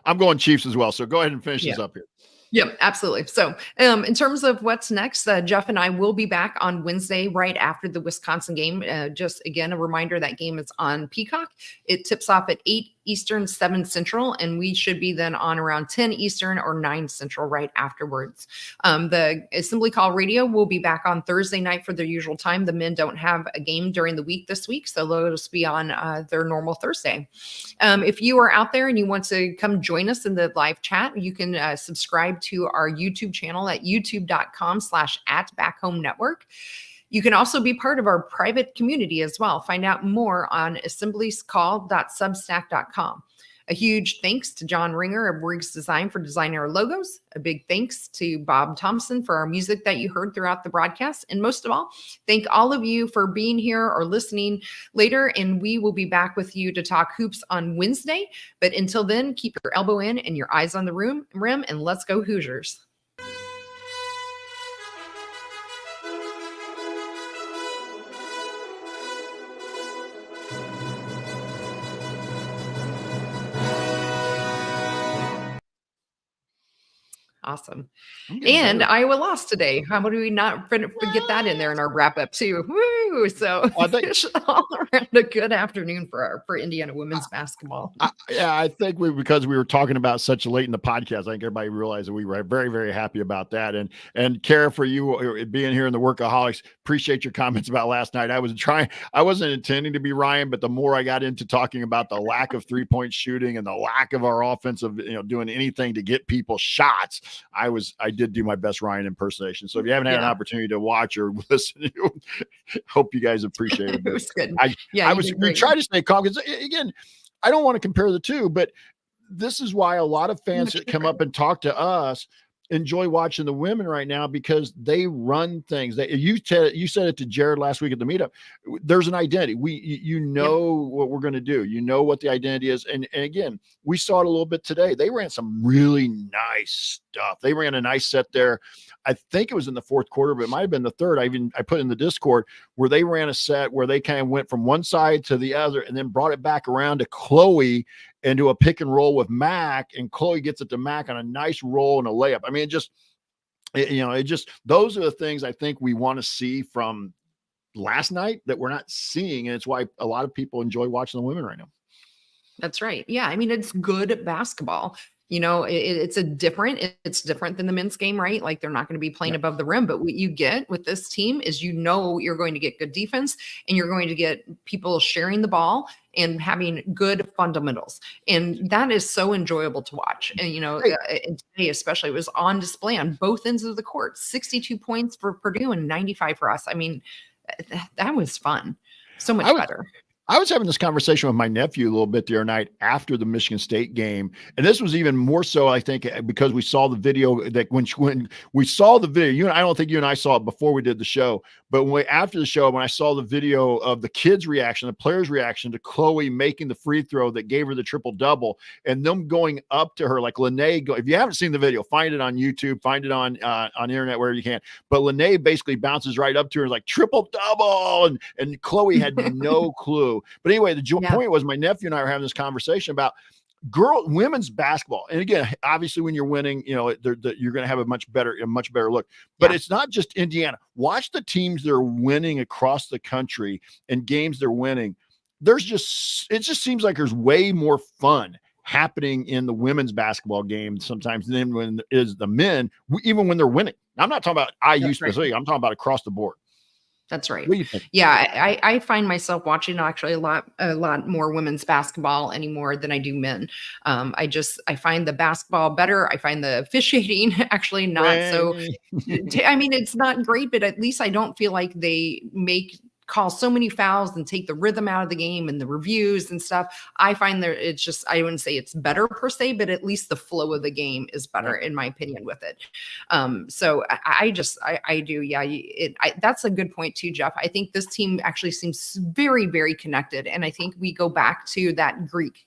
I'm going Chiefs as well. So go ahead and finish this up here. Yep, absolutely. So in terms of what's next, Jeff and I will be back on Wednesday right after the Wisconsin game. Just again, a reminder, that game is on Peacock. It tips off at 8 Eastern, 7 Central, and we should be then on around 10 Eastern or 9 Central right afterwards. The Assembly Call Radio will be back on Thursday night for their usual time. The men don't have a game during the week this week, so they'll just be on their normal Thursday. If you are out there and you want to come join us in the live chat, you can subscribe to our YouTube channel at youtube.com/@BackHomeNetwork. You can also be part of our private community as well. Find out more on assemblycall.substack.com. A huge thanks to John Ringer of Riggs Design for designing our logos. A big thanks to Bob Thompson for our music that you heard throughout the broadcast. And most of all, thank all of you for being here or listening later. And we will be back with you to talk hoops on Wednesday. But until then, keep your elbow in and your eyes on the rim, and let's go Hoosiers. Awesome. And better. Iowa lost today. How about we not forget that in there in our wrap up too? Woo! So I think all around a good afternoon for Indiana women's basketball. I think because we were talking about such late in the podcast, I think everybody realized that we were very, very happy about that. And Kara, for you being here in the Workaholics, appreciate your comments about last night. I wasn't intending to be Ryan, but the more I got into talking about the lack of 3-point shooting and the lack of our offensive, doing anything to get people shots, I did do my best Ryan impersonation. So if you haven't had an opportunity to watch or listen, hope you guys appreciate it. It was good. We try to stay calm because again, I don't want to compare the two, but this is why a lot of fans that come up and talk to us enjoy watching the women right now because they run things. You said it to Jared last week at the meetup. There's an identity. You know what we're going to do. You know what the identity is. And again, we saw it a little bit today. They ran some really nice stuff. They ran a nice set there. I think it was in the fourth quarter, but it might have been the third. I put in the Discord where they ran a set where they kind of went from one side to the other and then brought it back around to Chloe and do a pick and roll with Mac, and Chloe gets it to Mac on a nice roll and a layup. I mean, those are the things I think we want to see from last night that we're not seeing. And it's why a lot of people enjoy watching the women right now. That's right. Yeah. I mean, it's good basketball. It's different than the men's game, right? Like they're not going to be playing above the rim, but what you get with this team is, you're going to get good defense and you're going to get people sharing the ball and having good fundamentals. And that is so enjoyable to watch. And, and today, especially, it was on display on both ends of the court, 62 points for Purdue and 95 for us. I mean, that was fun. So much better. I was having this conversation with my nephew a little bit the other night after the Michigan State game. And this was even more so, I think, because we saw the video that when we saw the video, I don't think you and I saw it before we did the show, but after the show, when I saw the video of the kids' reaction, the players' reaction to Chloe making the free throw that gave her the triple double and them going up to her, like Lene, if you haven't seen the video, find it on YouTube, find it on internet, wherever you can. But Lene basically bounces right up to her like triple double. And Chloe had no clue. But anyway, the point was my nephew and I were having this conversation about women's basketball. And again, obviously when you're winning, you're going to have a much better look, but it's not just Indiana. Watch the teams that are winning across the country and games they're winning. It just seems like there's way more fun happening in the women's basketball game sometimes than when is the men, even when they're winning. I'm not talking about IU specifically. I'm talking about across the board. That's right. What do you think? Yeah, I find myself watching actually a lot more women's basketball anymore than I do men. I find the basketball better. I find the officiating actually not so. I mean, it's not great, but at least I don't feel like they call so many fouls and take the rhythm out of the game and the reviews and stuff. I find that I wouldn't say it's better per se, but at least the flow of the game is better in my opinion with it. So I do. Yeah. That's a good point too, Jeff. I think this team actually seems very, very connected. And I think we go back to that Greek,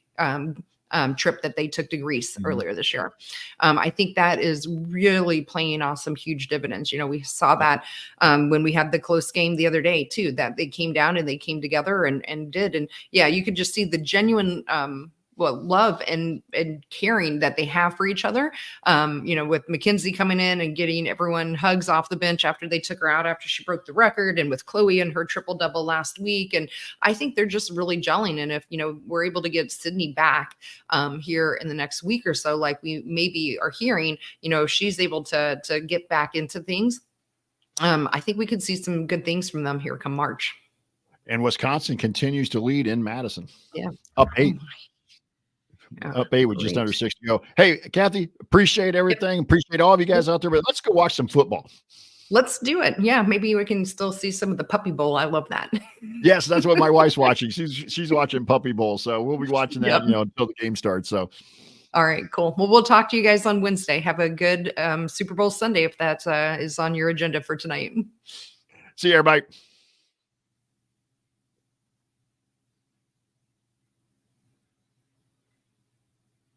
trip that they took to Greece earlier this year. I think that is really playing off some huge dividends. We saw that when we had the close game the other day too, that they came down and they came together and did. And yeah, you could just see the genuine love and caring that they have for each other. With Mackenzie coming in and getting everyone hugs off the bench after they took her out after she broke the record, and with Chloe and her triple double last week. And I think they're just really gelling. And if, we're able to get Sydney back here in the next week or so, like we maybe are hearing, she's able to get back into things. I think we could see some good things from them here come March. And Wisconsin continues to lead in Madison. Yeah. Up 8. Up 8 with just under 6 to go. Hey, Kathy, appreciate everything. Appreciate all of you guys out there, but let's go watch some football. Let's do it. Yeah, maybe we can still see some of the Puppy Bowl. I love that. Yes, that's what my wife's watching. She's watching Puppy Bowl, so we'll be watching that, until the game starts. So, all right, cool. Well, we'll talk to you guys on Wednesday. Have a good Super Bowl Sunday if that is on your agenda for tonight. see you, everybody.